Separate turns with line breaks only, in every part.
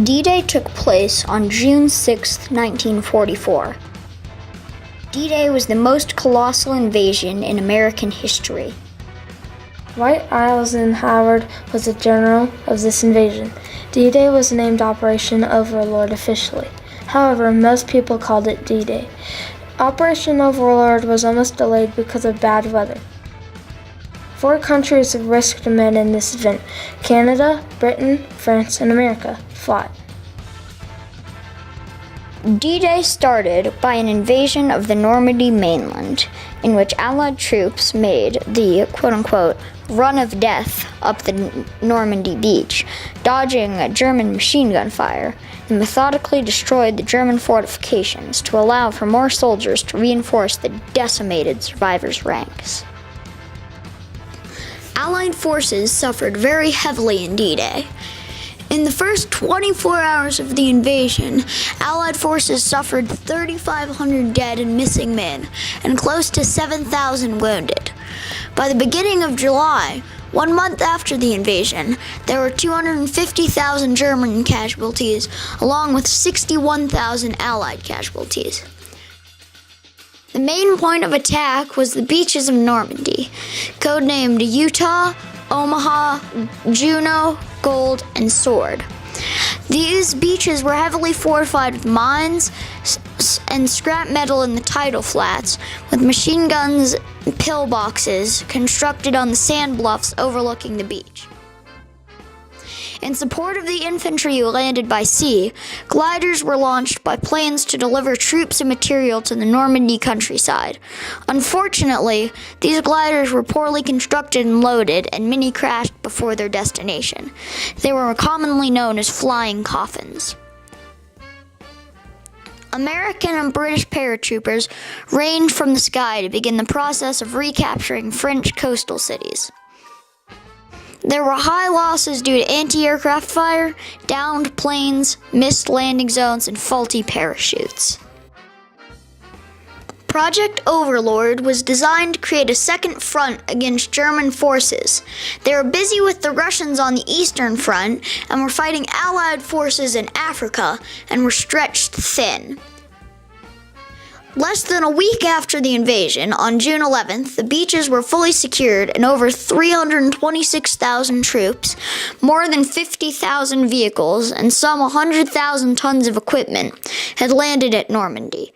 D-Day took place on June 6, 1944. D-Day was the most colossal invasion in American history.
Dwight Eisenhower was the general of this invasion. D-Day was named Operation Overlord officially. However, most people called it D-Day. Operation Overlord was almost delayed because of bad weather. 4 countries risked men in this event: Canada, Britain, France, and America fought.
D-Day started by an invasion of the Normandy mainland, in which Allied troops made the quote-unquote run of death up the Normandy beach, dodging German machine gun fire, and methodically destroyed the German fortifications to allow for more soldiers to reinforce the decimated survivors' ranks. Allied forces suffered very heavily in D-Day. In the first 24 hours of the invasion, Allied forces suffered 3,500 dead and missing men, and close to 7,000 wounded. By the beginning of July, 1 month after the invasion, there were 250,000 German casualties, along with 61,000 Allied casualties. The main point of attack was the beaches of Normandy, codenamed Utah, Omaha, Juno, Gold, and Sword. These beaches were heavily fortified with mines and scrap metal in the tidal flats, with machine guns and pillboxes constructed on the sand bluffs overlooking the beach. In support of the infantry who landed by sea, gliders were launched by planes to deliver troops and material to the Normandy countryside. Unfortunately, these gliders were poorly constructed and loaded, and many crashed before their destination. They were commonly known as flying coffins. American and British paratroopers rained from the sky to begin the process of recapturing French coastal cities. There were high losses due to anti-aircraft fire, downed planes, missed landing zones, and faulty parachutes. Project Overlord was designed to create a second front against German forces. They were busy with the Russians on the Eastern Front and were fighting Allied forces in Africa and were stretched thin. Less than a week after the invasion, on June 11th, the beaches were fully secured and over 326,000 troops, more than 50,000 vehicles, and some 100,000 tons of equipment had landed at Normandy.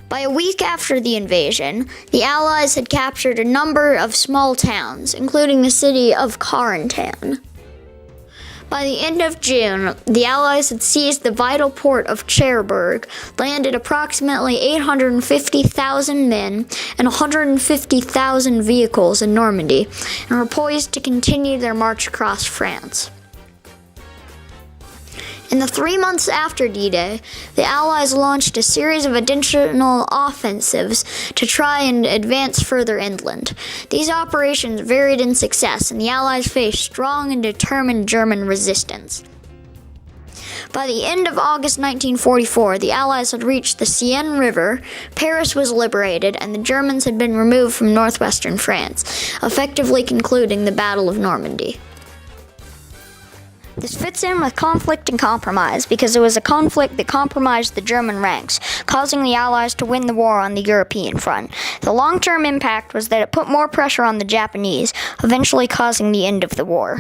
By a week after the invasion, the Allies had captured a number of small towns, including the city of Carentan. By the end of June, the Allies had seized the vital port of Cherbourg, landed approximately 850,000 men and 150,000 vehicles in Normandy, and were poised to continue their march across France. In the 3 months after D-Day, the Allies launched a series of additional offensives to try and advance further inland. These operations varied in success, and the Allies faced strong and determined German resistance. By the end of August 1944, the Allies had reached the Seine River, Paris was liberated, and the Germans had been removed from northwestern France, effectively concluding the Battle of Normandy. This fits in with conflict and compromise because it was a conflict that compromised the German ranks, causing the Allies to win the war on the European front. The long-term impact was that it put more pressure on the Japanese, eventually causing the end of the war.